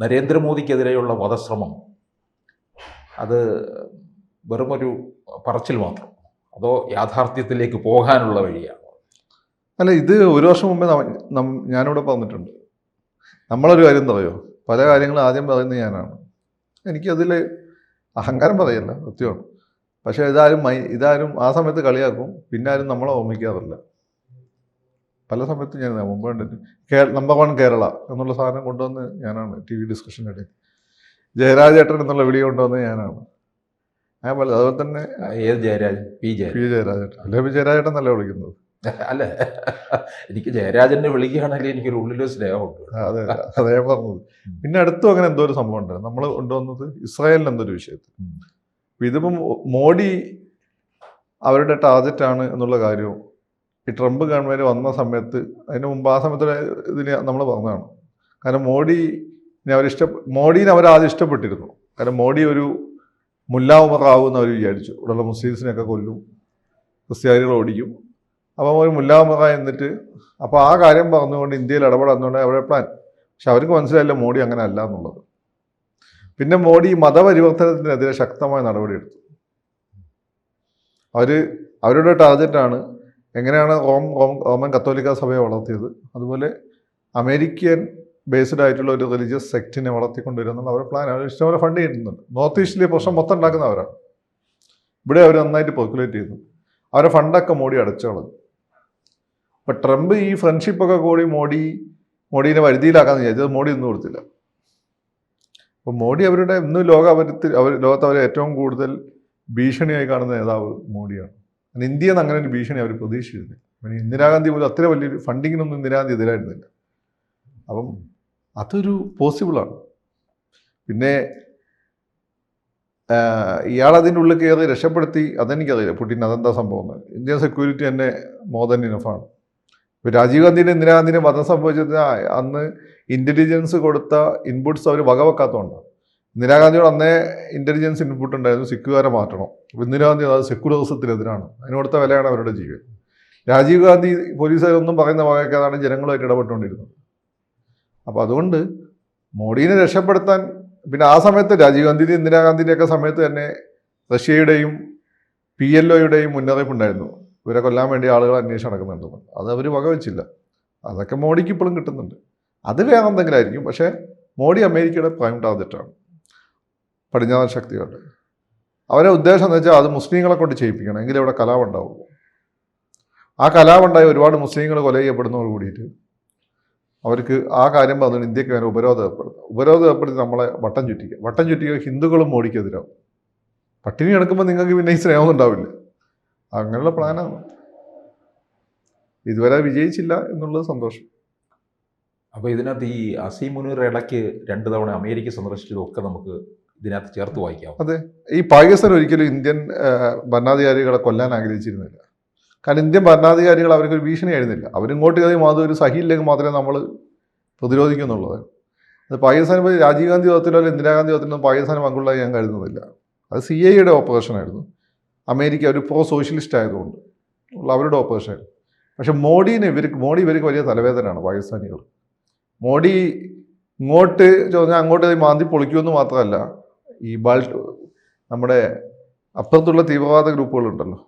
നരേന്ദ്രമോദിക്കെതിരെയുള്ള വധശ്രമം അത് വെറുമൊരു പറച്ചിൽ മാത്രം, അതോ യാഥാർത്ഥ്യത്തിലേക്ക് പോകാനുള്ള വഴിയാണ്? അല്ല, ഇത് ഒരു വർഷം മുമ്പേ ഞാനിവിടെ പറഞ്ഞിട്ടുണ്ട്. നമ്മളൊരു കാര്യം പറയുമോ, പല കാര്യങ്ങളും ആദ്യം പറയുന്നത് ഞാനാണ്. എനിക്കതിൽ അഹങ്കാരം പറയല്ല, സത്യമാണ്. പക്ഷേ ഇതാരും ആ സമയത്ത് കളിയാക്കും, പിന്നെ ആരും നമ്മളെ ഓർമ്മിക്കാറില്ല. പല സമയത്തും ഞാൻ മുമ്പ് കണ്ടിട്ട് നമ്പർ 1 കേരള എന്നുള്ള സാധനം കൊണ്ടുവന്ന് ഞാനാണ്. TV ഡിസ്കഷനിടയിൽ ജയരാജേട്ടൻ എന്നുള്ള വിളി കൊണ്ടുവന്ന് ഞാനാണ്. അതുപോലെ തന്നെ ഏത് ജയരാജൻ? പി ജയരാജേട്ടൻ അല്ലെ? ജയരാജേട്ടൻ നല്ല വിളിക്കുന്നത്. അല്ല, എനിക്ക് ജയരാജനെ വിളിക്കുകയാണെങ്കിൽ എനിക്കൊരു ഉള്ളിലൊരു സ്നേഹമുണ്ട്. അതെ, അതേ പറഞ്ഞത്. പിന്നെ അടുത്തും അങ്ങനെ എന്തോ ഒരു സംഭവം ഉണ്ട്. നമ്മൾ കൊണ്ടുവന്നത് ഇസ്രായേലിന് എന്തൊരു വിഷയത്തിൽ. ഇതിപ്പം മോഡി അവരുടെ ടാർഗറ്റാണ് എന്നുള്ള കാര്യവും ഈ ട്രംപ് ഗവൺമെൻറ് വന്ന സമയത്ത്, അതിന് മുമ്പ് ആ സമയത്ത് ഇതിന് നമ്മൾ പറഞ്ഞതാണ്. കാരണം മോഡീനെ അവരാദ്യം ഇഷ്ടപ്പെട്ടിരുന്നു. കാരണം മോഡി ഒരു മുല്ലാ ഉമറാവും അവർ വിചാരിച്ചു. ഇവിടെയുള്ള മുസ്ലിംസിനെയൊക്കെ കൊല്ലും, ക്രിസ്ത്യാനികളെ ഓടിക്കും. അപ്പം ഒരു മുല്ലാ ഉമറ എന്നിട്ട് അപ്പോൾ ആ കാര്യം പറഞ്ഞുകൊണ്ട് ഇന്ത്യയിൽ ഇടപെടുന്നുകൊണ്ട് അവരുടെ പ്ലാൻ. പക്ഷെ അവർക്ക് മനസ്സിലായില്ല മോഡി അങ്ങനെ അല്ല എന്നുള്ളത്. പിന്നെ മോഡി മതപരിവർത്തനത്തിനെതിരെ ശക്തമായ നടപടിയെടുത്തു. അവരുടെ ടാർഗറ്റാണ് എങ്ങനെയാണ് റോമൻ കത്തോലിക്ക സഭയെ വളർത്തിയത്, അതുപോലെ അമേരിക്കൻ ബേസ്ഡ് ആയിട്ടുള്ള ഒരു റിലീജിയസ് സെക്റ്റിനെ വളർത്തിക്കൊണ്ടുവരുന്നുള്ള അവരുടെ പ്ലാൻ. അവർ ഇഷ്ടംപോലെ ഫണ്ട് ചെയ്യുന്നുണ്ട്. നോർത്ത് ഈസ്റ്റിലെ പ്രശ്നം മൊത്തം ഉണ്ടാക്കുന്നവരാണ്. ഇവിടെ അവർ നന്നായിട്ട് പെർക്കുലേറ്റ് ചെയ്യുന്നു. അവരുടെ ഫണ്ടൊക്കെ മോഡി അടച്ചു കളഞ്ഞു. അപ്പം ട്രംപ് ഈ ഫ്രണ്ട്ഷിപ്പൊക്കെ കൂടി മോഡീനെ വരുതിയിലാക്കാന്ന് വിചാരിച്ചത് മോഡി ഒന്നും കൊടുത്തില്ല. അപ്പോൾ മോഡി അവരുടെ ഇന്ന് ലോകത്ത് അവരെ ഏറ്റവും കൂടുതൽ ഭീഷണിയായി കാണുന്ന നേതാവ് മോഡിയാണ്. ഇന്ത്യയിൽ നിന്ന് അങ്ങനെ ഒരു ഭീഷണി അവർ പ്രതീക്ഷിച്ചിരുന്നില്ല. ഇന്ദിരാഗാന്ധി പോലും അത്ര വലിയൊരു ഫണ്ടിങ്ങിനൊന്നും ഇന്ദിരാഗാന്ധി എതിരായിരുന്നില്ല. അപ്പം അതൊരു പോസിബിളാണ്. പിന്നെ ഇയാളതിൻ്റെ ഉള്ളിൽ കയറി രക്ഷപ്പെടുത്തി, അതെനിക്കറിയില്ല പുടിൻ അതെന്താ സംഭവം. ഇന്ത്യൻ സെക്യൂരിറ്റി തന്നെ മോർ ദാൻ ഇനഫാണ്. ഇപ്പോൾ രാജീവ് ഗാന്ധിയുടെ ഇന്ദിരാഗാന്ധിനെ വധം സംഭവിച്ചത് അന്ന് ഇൻ്റലിജൻസ് കൊടുത്ത ഇൻപുട്സ് അവർ വകവെക്കാത്തതുകൊണ്ടാണ്. ഇന്ദിരാഗാന്ധിയോട് അന്നേ ഇൻ്റലിജൻസ് ഇൻപുട്ട് ഉണ്ടായിരുന്നു, സിഖുകാരെ മാറ്റണം. അപ്പോൾ ഇന്ദിരാഗാന്ധി അത് സെക്യുലറിസത്തിനെതിരാണ്, അതിന് കൊടുത്ത വിലയാണ് അവരുടെ ജീവൻ. രാജീവ് ഗാന്ധി പോലീസുകാരൊന്നും പറയുന്ന വകവെക്കാതാണ് ജനങ്ങളുമായിട്ട് ഇടപെട്ടുകൊണ്ടിരുന്നത്. അപ്പോൾ അതുകൊണ്ട് മോഡീനെ രക്ഷപ്പെടുത്താൻ, പിന്നെ ആ സമയത്ത് രാജീവ് ഗാന്ധിയുടെയും ഇന്ദിരാഗാന്ധിയുടെയൊക്കെ സമയത്ത് തന്നെ റഷ്യയുടെയും PLOയുടെയും മുന്നറിയിപ്പുണ്ടായിരുന്നു, ഇവരെ കൊല്ലാൻ വേണ്ടി ആളുകൾ അന്വേഷിച്ച് നടക്കുന്നുണ്ടെന്ന്. അത് അവർ വകവെച്ചില്ല. അതൊക്കെ മോഡിക്ക് ഇപ്പോഴും കിട്ടുന്നുണ്ട്. അത് വേറെ എന്തെങ്കിലും ആയിരിക്കും. പക്ഷേ മോഡി അമേരിക്കയുടെ പ്രൈം ടാർഗറ്റാണ്, പടിഞ്ഞാറൻ ശക്തികളുടെ. അവരെ ഉദ്ദേശം എന്ന് വെച്ചാൽ അത് മുസ്ലിങ്ങളെ കൊണ്ട് ചെയ്യിപ്പിക്കണം, എങ്കിലും ഇവിടെ കലാപം ഉണ്ടാവുള്ളൂ. ആ കലാപമുണ്ടായി ഒരുപാട് മുസ്ലിങ്ങൾ കൊല ചെയ്യപ്പെടുന്നതോട് കൂടിയിട്ട് അവർക്ക് ആ കാര്യം പറഞ്ഞു ഇന്ത്യക്ക് വേറെ ഉപരോധം ഏർപ്പെടുത്തി നമ്മളെ വട്ടം ചുറ്റിക്കുക. ഹിന്ദുക്കളും മോഡിക്കെതിരാവും. പട്ടിണി കിടക്കുമ്പോൾ നിങ്ങൾക്ക് പിന്നെ ഈ സ്നേഹമൊന്നും ഉണ്ടാവില്ല. അങ്ങനെയുള്ള പ്ലാനാണ്. ഇതുവരെ വിജയിച്ചില്ല എന്നുള്ളത് സന്തോഷം. അപ്പോൾ ഇതിനകത്ത് ഈ അസീം മുനീർ ഇടയ്ക്ക് 2 തവണ അമേരിക്ക സന്ദർശിച്ചതൊക്കെ നമുക്ക് ഇതിനകത്ത് ചേർത്ത് വായിക്കാം. അതെ, ഈ പാകിസ്ഥാൻ ഒരിക്കലും ഇന്ത്യൻ ഭരണാധികാരികളെ കൊല്ലാൻ ആഗ്രഹിച്ചിരുന്നില്ല. കാരണം ഇന്ത്യൻ ഭരണാധികാരികൾ അവർക്കൊരു ഭീഷണി ആയിരുന്നില്ല. അവരിങ്ങോട്ട് കയറി ഒരു സഹിയില്ലെങ്കിൽ മാത്രമേ നമ്മൾ പ്രതിരോധിക്കുന്നുള്ളത്. അത് പാകിസ്ഥാൻ ഇപ്പോൾ രാജീവ് ഗാന്ധി വധത്തിലോ അല്ലെങ്കിൽ ഇന്ദിരാഗാന്ധി വധത്തിലോ പാകിസ്ഥാൻ പങ്കുള്ളതായി ഞാൻ കരുതുന്നില്ല. അത് CIA ഓപ്പറേഷനായിരുന്നു. അമേരിക്ക ഒരു സോഷ്യലിസ്റ്റ് ആയതുകൊണ്ട് ഉള്ള അവരുടെ ഓപ്പറേഷനായിരുന്നു. പക്ഷെ മോഡി ഇവർക്ക് വലിയ തലവേദനയാണ് പാകിസ്ഥാനികൾ. മോഡി ഇങ്ങോട്ട് ചോദിച്ചാൽ അങ്ങോട്ട് മാന്തി പൊളിക്കുമെന്ന് മാത്രമല്ല, ഈ നമ്മുടെ അപ്പുറത്തുള്ള തീവ്രവാദ ഗ്രൂപ്പുകളുണ്ടല്ലോ,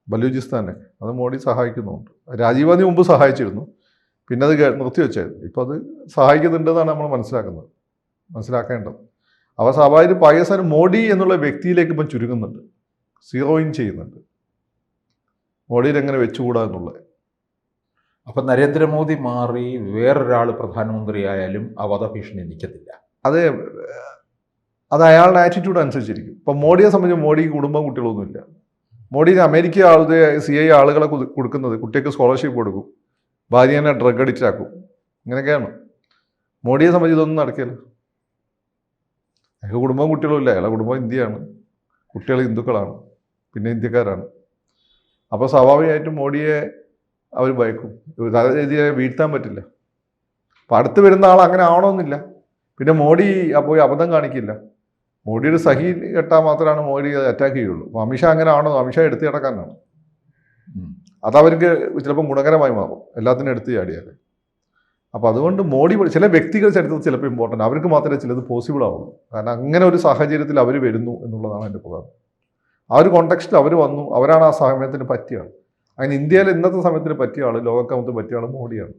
ബലൂചിസ്ഥാനെ, അത് മോഡി സഹായിക്കുന്നുണ്ട്. രാജീവ് ഗാന്ധി മുമ്പ് സഹായിച്ചിരുന്നു, പിന്നെ അത് നിർത്തിവെച്ചായിരുന്നു. ഇപ്പോൾ അത് സഹായിക്കുന്നുണ്ടെന്നാണ് നമ്മൾ മനസ്സിലാക്കേണ്ടത്. അവ സ്വാഭാവികം പാകിസ്ഥാൻ മോഡി എന്നുള്ള വ്യക്തിയിലേക്ക് ഇപ്പം ചുരുങ്ങുന്നുണ്ട്, സീറോയിൻ ചെയ്യുന്നുണ്ട്. മോഡിയിൽ എങ്ങനെ വെച്ചുകൂടാ എന്നുള്ളത്. അപ്പം നരേന്ദ്രമോദി മാറി വേറൊരാൾ പ്രധാനമന്ത്രിയായാലും ആ വധഭീഷണി നിൽക്കത്തില്ല. അത് അയാളുടെ ആറ്റിറ്റ്യൂഡ് അനുസരിച്ചിരിക്കും. ഇപ്പം മോഡിയെ സംബന്ധിച്ച് മോഡിക്ക് കുടുംബം കുട്ടികളൊന്നുമില്ല. മോഡി അമേരിക്ക CIA ആളുകളെ കൊടുക്കുന്നത് കുട്ടിക്ക് സ്കോളർഷിപ്പ് കൊടുക്കും, ഭാര്യനെ ഡ്രഗ് അഡിക്റ്റ് ആക്കും, ഇങ്ങനെയൊക്കെയാണ്. മോഡിയെ സംബന്ധിച്ച് ഇതൊന്നും നടക്കില്ല. അയാൾക്ക് കുടുംബവും കുട്ടികളും ഇല്ല. അയാളുടെ കുടുംബം ഇന്ത്യയാണ്, കുട്ടികൾ ഹിന്ദുക്കളാണ്, പിന്നെ ഇന്ത്യക്കാരാണ്. അപ്പോൾ സ്വാഭാവികമായിട്ടും മോഡിയെ അവർ ഭയക്കും. രീതിയെ വീഴ്ത്താൻ പറ്റില്ല. അപ്പം അടുത്ത് വരുന്ന ആൾ അങ്ങനെ ആവണമെന്നില്ല. പിന്നെ മോഡി പോയി അബദ്ധം കാണിക്കില്ല. മോഡിയുടെ സഹി കെട്ടാൽ മാത്രമാണ് മോഡി അറ്റാക്ക് ചെയ്യുള്ളൂ. അപ്പോൾ അമിത്ഷാ അങ്ങനെ ആണോ? അമിത്ഷാ എടുത്ത് കിടക്കാനാണ്. അതവർക്ക് ചിലപ്പം ഗുണകരമായി മാറും, എല്ലാത്തിനും എടുത്ത് ചാടിയാൽ. അപ്പോൾ അതുകൊണ്ട് മോഡി ചില വ്യക്തികൾ ചരിത്രത്തിൽ ചിലപ്പോൾ ഇമ്പോർട്ടൻ്റ്, അവർക്ക് മാത്രമേ ചിലത് പോസിബിൾ ആവുള്ളൂ. കാരണം അങ്ങനെ ഒരു സാഹചര്യത്തിൽ അവർ വരുന്നു എന്നുള്ളതാണ് എൻ്റെ പ്രധാനം. ആ ഒരു കോണ്ടെക്സ്റ്റിൽ അവർ വന്നു, അവരാണ് ആ സമയത്തിന് പറ്റിയ ആൾ. അങ്ങനെ ഇന്ത്യയിൽ ഇന്നത്തെ സമയത്തിന് പറ്റിയ ആൾ, ലോകക്കാമത്തിന് പറ്റിയ ആൾ മോഡിയാണ്.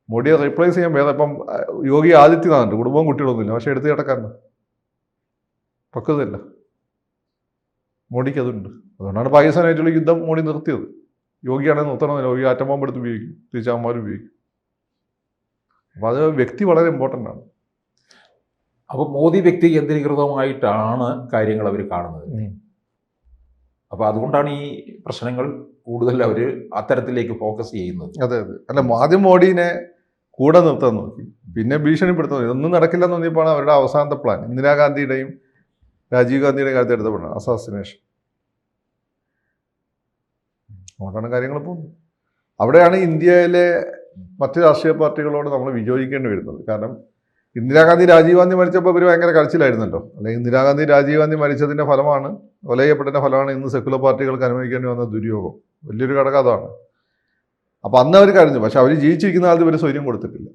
മോഡിയെ റീപ്ലേസ് ചെയ്യാൻ വേറെ ഇപ്പം യോഗി ആദിത്യനാഥുണ്ട്, കുടുംബവും കുട്ടികളൊന്നുമില്ല, പക്ഷേ എടുത്ത് കിടക്കാരന് പക്വതയില്ല. മോഡിക്ക് അതുണ്ട്. അതുകൊണ്ടാണ് പാകിസ്ഥാനായിട്ടുള്ള യുദ്ധം മോഡി നിർത്തിയത്. യോഗിയാണെങ്കിൽ നിർത്തണമെന്നില്ല, യോഗി ആറ്റം ബോംബ് എടുത്ത് ഉപയോഗിക്കും, തിരിച്ചവന്മാർ ഉപയോഗിക്കും. അപ്പോൾ അത് വ്യക്തി വളരെ ഇമ്പോർട്ടൻ്റ് ആണ്. അപ്പോൾ മോദി വ്യക്തി കേന്ദ്രീകൃതമായിട്ടാണ് കാര്യങ്ങൾ അവർ കാണുന്നത്. അപ്പോൾ അതുകൊണ്ടാണ് ഈ പ്രശ്നങ്ങൾ കൂടുതൽ അവർ അത്തരത്തിലേക്ക് ഫോക്കസ് ചെയ്യുന്നത്. അതെ അതെ. അല്ല, ആദ്യം മോഡീനെ കൂടെ നിർത്താൻ നോക്കി, പിന്നെ ഭീഷണിപ്പെടുത്താൻ നോക്കി. ഇതൊന്നും നടക്കില്ലെന്ന് തോന്നിയപ്പോഴാണ് അവരുടെ അവസാനത്തെ പ്ലാൻ ഇന്ദിരാഗാന്ധിയുടെയും രാജീവ് ഗാന്ധിയുടെയും കാര്യത്തിൽ എടുത്തപ്പോഴാണ് അസാസിനേഷൻ. അതുകൊണ്ടാണ് കാര്യങ്ങൾ പോകുന്നത്. അവിടെയാണ് ഇന്ത്യയിലെ മറ്റ് രാഷ്ട്രീയ പാർട്ടികളോട് നമ്മൾ വിയോജിക്കേണ്ടി വരുന്നത്. കാരണം ഇന്ദിരാഗാന്ധി രാജീവ് ഗാന്ധി മരിച്ചപ്പോൾ ഇവർ ഭയങ്കര കരച്ചിലായിരുന്നല്ലോ. അല്ലെങ്കിൽ ഇന്ദിരാഗാന്ധി രാജീവ് ഗാന്ധി മരിച്ചതിൻ്റെ ഫലമാണ്, കൊല ചെയ്യപ്പെട്ടതിൻ്റെ ഫലമാണ് ഇന്ന് സെക്കുലർ പാർട്ടികൾക്ക് അനുഭവിക്കേണ്ടി വന്ന ദുര്യോഗം. വലിയൊരു ഘടകം അതാണ്. അപ്പോൾ അന്ന് അവർ കരഞ്ഞു. പക്ഷെ അവർ ജീവിച്ചിരിക്കുന്ന കാലത്ത് ഇവർ സ്വൈര്യം കൊടുത്തിട്ടില്ല.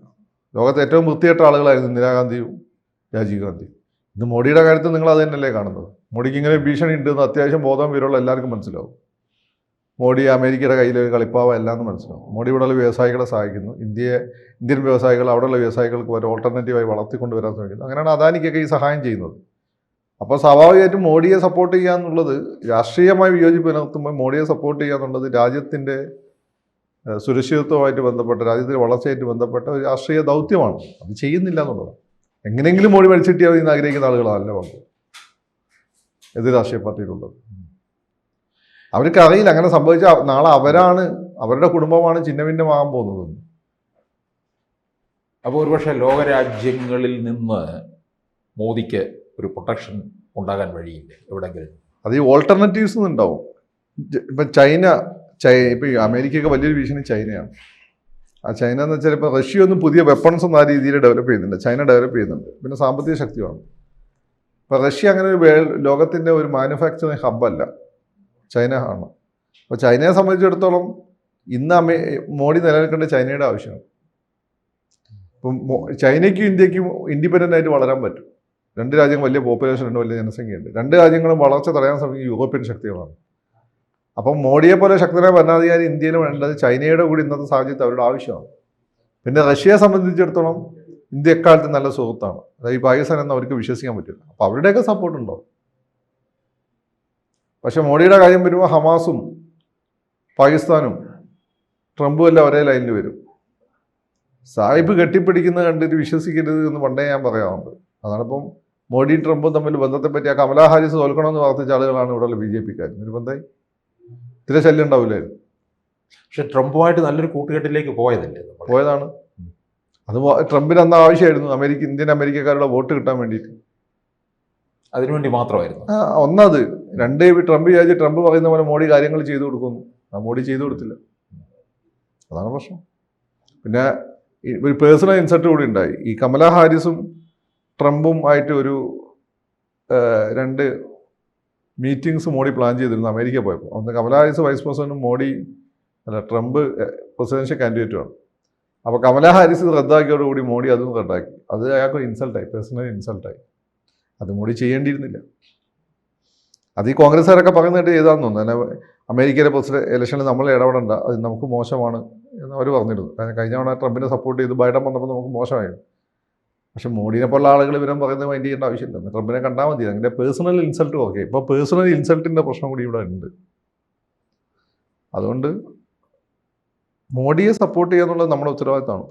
ലോകത്തെ ഏറ്റവും വൃത്തികെട്ട ആളുകളായിരുന്നു ഇന്ദിരാഗാന്ധിയും രാജീവ് ഗാന്ധിയും. ഇന്ന് മോഡിയുടെ കാര്യത്തിൽ നിങ്ങൾ അത് തന്നെയല്ലേ കാണുന്നത്. മോഡിക്ക് ഇങ്ങനെ ഭീഷണി ഉണ്ടെന്ന് അത്യാവശ്യം ബോധം വിവരമുള്ള എല്ലാവർക്കും മനസ്സിലാവും. മോഡി അമേരിക്കയുടെ കയ്യിൽ കളിപ്പാവ എല്ലാമെന്ന് മനസ്സിലാവും. മോഡി ഇവിടെയുള്ള വ്യവസായികളെ സഹായിക്കുന്നു, ഇന്ത്യൻ വ്യവസായികൾ അവിടെയുള്ള വ്യവസായികൾക്ക് ഒരു ഓൾട്ടർനേറ്റീവായി വളർത്തിക്കൊണ്ടുവരാൻ ശ്രമിക്കുന്നു. അങ്ങനെയാണ് അദാനിക്കൊക്കെ ഈ സഹായം ചെയ്യുന്നത്. അപ്പോൾ സ്വാഭാവികമായിട്ടും മോഡിയെ സപ്പോർട്ട് ചെയ്യുക എന്നുള്ളത്, രാഷ്ട്രീയമായി വിയോജിപ്പ് നിലനിർത്തുമ്പോൾ മോഡിയെ സപ്പോർട്ട് ചെയ്യുക എന്നുള്ളത് രാജ്യത്തിൻ്റെ സുരക്ഷിതത്വമായിട്ട് ബന്ധപ്പെട്ട, രാജ്യത്തിൻ്റെ വളർച്ചയായിട്ട് ബന്ധപ്പെട്ട ഒരു രാഷ്ട്രീയ ദൗത്യമാണ്. അത് ചെയ്യുന്നില്ല എന്നുള്ളത്. എങ്ങനെയെങ്കിലും മോഡി മരിച്ചിട്ടിയാൽ എന്ന് ആഗ്രഹിക്കുന്ന ആളുകളല്ല വന്നത് എതിർ രാഷ്ട്രീയ പാർട്ടിയിലുള്ളത്. അവർക്ക് അറിയില്ല അങ്ങനെ സംഭവിച്ചാൽ നാളെ അവരുടെ കുടുംബമാണ് ചിഹ്നഭിന്നമാകാൻ പോകുന്നത്. അപ്പോൾ ഒരുപക്ഷെ ലോകരാജ്യങ്ങളിൽ നിന്ന് മോദിക്ക് ഒരു പ്രൊട്ടക്ഷൻ ഉണ്ടാകാൻ വഴിയില്ല എവിടെയെങ്കിലും. അത് ഈ ഓൾട്ടർനേറ്റീവ്സ് ഉണ്ടാവും. ഇപ്പം ഇപ്പം അമേരിക്കയൊക്കെ വലിയൊരു ഭീഷണി ചൈനയാണ്. ആ ചൈന എന്ന് വെച്ചാൽ ഇപ്പോൾ റഷ്യ ഒന്നും പുതിയ വെപ്പൺസ് ഒന്നും ആ രീതിയിൽ ഡെവലപ്പ് ചെയ്യുന്നുണ്ട്, ചൈന ഡെവലപ്പ് ചെയ്യുന്നുണ്ട്. പിന്നെ സാമ്പത്തിക ശക്തിയാണ്. ഇപ്പോൾ റഷ്യ അങ്ങനെ ഒരു ലോകത്തിൻ്റെ ഒരു മാനുഫാക്ചറിങ് ഹബ്ബല്ല, ചൈന ആണ്. അപ്പോൾ ചൈനയെ സംബന്ധിച്ചിടത്തോളം ഇന്ന് മോഡി നിലനിൽക്കേണ്ട ചൈനയുടെ ആവശ്യമാണ്. ഇപ്പം ചൈനയ്ക്കും ഇന്ത്യക്കും ഇൻഡിപെൻഡൻ്റ് ആയിട്ട് വളരാൻ പറ്റും. രണ്ട് രാജ്യങ്ങൾ വലിയ പോപ്പുലേഷൻ ഉണ്ട്, വലിയ ജനസംഖ്യയുണ്ട്. രണ്ട് രാജ്യങ്ങളും വളർച്ച തടയാൻ ശ്രമിക്കുന്ന യൂറോപ്യൻ ശക്തികളാണ്. അപ്പം മോഡിയെ പോലെ ശക്തനായ ഭരണാധികാരി ഇന്ത്യയിൽ വേണ്ടത് ചൈനയുടെ കൂടി ഇന്നത്തെ സാഹചര്യത്തിൽ അവരുടെ ആവശ്യമാണ്. പിന്നെ റഷ്യയെ സംബന്ധിച്ചിടത്തോളം ഇന്ത്യ എക്കാലത്ത് നല്ല സുഹൃത്താണ്. അതായത് ഈ പാകിസ്ഥാൻ എന്ന് അവർക്ക് വിശ്വസിക്കാൻ പറ്റില്ല. അപ്പോൾ അവരുടെയൊക്കെ സപ്പോർട്ടുണ്ടോ? പക്ഷെ മോഡിയുടെ കാര്യം വരുമ്പോൾ ഹമാസും പാകിസ്ഥാനും ട്രംപും എല്ലാം ഒരേ ലൈനിൽ വരും. സാഹിബ് കെട്ടിപ്പിടിക്കുന്നത് കണ്ടിട്ട് വിശ്വസിക്കരുത് എന്ന് പണ്ടേ ഞാൻ പറയാറുണ്ട്. അതാണിപ്പം മോഡിയും ട്രംപും തമ്മിൽ ബന്ധത്തെപ്പറ്റി ആ കമലാ ഹാരിസ് തോൽക്കണമെന്ന് പ്രാർത്ഥിച്ച ആളുകളാണ് ഇവിടെയുള്ള BJP-ക്കാർ. ഒരു ബന്ധമായി ഇത്തിരി ശല്യം ഉണ്ടാവില്ലായിരുന്നു. പക്ഷെ ട്രംപുമായിട്ട് നല്ലൊരു കൂട്ടുകെട്ടിലേക്ക് പോയതാണ്. അത് ട്രംപിന് അന്ന് ആവശ്യമായിരുന്നു, ഇന്ത്യൻ അമേരിക്കക്കാരുടെ വോട്ട് കിട്ടാൻ വേണ്ടിയിട്ട്. അതിനുവേണ്ടി മാത്രമായിരുന്നു. ഒന്നത്. രണ്ട്, ട്രംപ് വിചാരിച്ച് ട്രംപ് പറയുന്ന പോലെ മോഡി കാര്യങ്ങൾ ചെയ്തു കൊടുക്കുന്നു. മോഡി ചെയ്തു കൊടുത്തില്ല. അതാണ് പ്രശ്നം. പിന്നെ ഒരു പേഴ്സണൽ ഇൻസൾട്ട് കൂടി ഉണ്ടായി. ഈ കമലാ ഹാരിസും ട്രംപും ആയിട്ട് ഒരു 2 മീറ്റിംഗ്സ് മോഡി പ്ലാൻ ചെയ്തിരുന്നു അമേരിക്ക പോയപ്പോൾ. അന്ന് കമലാ ഹാരിസ് വൈസ് പ്രസിഡന്റും ട്രംപ് പ്രസിഡൻഷ്യൽ കാൻഡിഡേറ്റുമാണ്. അപ്പോൾ കമലാ ഹാരിസ് റദ്ദാക്കിയോടുകൂടി മോഡി അതും റദ്ദാക്കി. അത് അയാൾക്ക് ഇൻസൾട്ടായി, പേഴ്സണൽ ഇൻസൾട്ടായി. അത് മോഡി ചെയ്യേണ്ടിയിരുന്നില്ല. അത് ഈ കോൺഗ്രസ്സുകാരൊക്കെ പറയുന്നതായിട്ട് ചെയ്താന്ന് തോന്നുന്നു. അമേരിക്കയിലെ ഇലക്ഷനിൽ നമ്മൾ ഇടപെടേണ്ട, അത് നമുക്ക് മോശമാണ് എന്ന് അവർ പറഞ്ഞിരുന്നു. കാരണം കഴിഞ്ഞ തവണ ട്രംപിനെ സപ്പോർട്ട് ചെയ്ത് ബൈഡൻ വന്നപ്പോൾ നമുക്ക് മോശമായിരുന്നു. പക്ഷെ മോഡിനെ പോലുള്ള ആളുകൾ ഇവരും പറയുന്നത് മൈൻഡ് ചെയ്യേണ്ട ആവശ്യമില്ല. ട്രംപിനെ കണ്ടാൽ മതി. അങ്ങനെ പേഴ്സണൽ ഇൻസൾട്ട് ഓക്കെ. ഇപ്പോൾ പേഴ്സണൽ ഇൻസൾട്ടിൻ്റെ പ്രശ്നം കൂടി ഇവിടെ ഉണ്ട്. അതുകൊണ്ട് മോഡിയെ സപ്പോർട്ട് ചെയ്യുക എന്നുള്ളത് നമ്മുടെ ഉത്തരവാദിത്തമാണ്.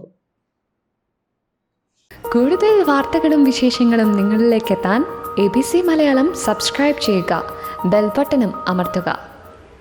കൂടുതൽ വാർത്തകളും വിശേഷങ്ങളും നിങ്ങളിലേക്ക് എത്താൻ ABC മലയാളം സബ്സ്ക്രൈബ് ചെയ്യുക, ബെൽ ബട്ടണും അമർത്തുക.